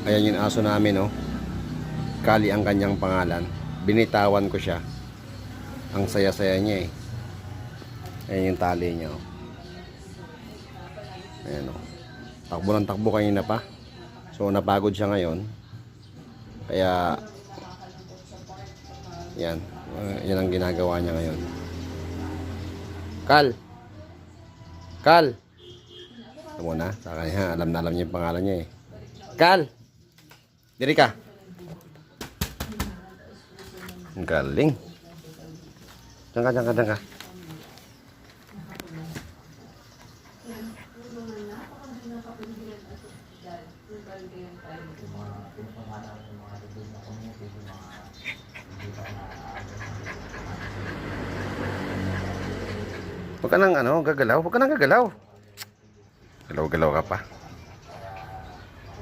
Ayan yung aso namin, oh. Kali ang kanyang pangalan. Binitawan ko siya. Ang saya-saya niya, eh. Ayan yung tali niya, oh. Ayan, oh. Takbo ng takbo kanina pa. So napagod siya ngayon. Kaya yan. Yan ang ginagawa niya ngayon. Kal. Kal. Ito muna. Sa kanya, alam na alam niya yung pangalan niya, eh. Kal. Diri ka. Ang galing. Diyan ka, diyan ka, diyan ka. Huwag ka nang gagalaw. Huwag ka nang gagalaw. Galaw-galaw ka pa.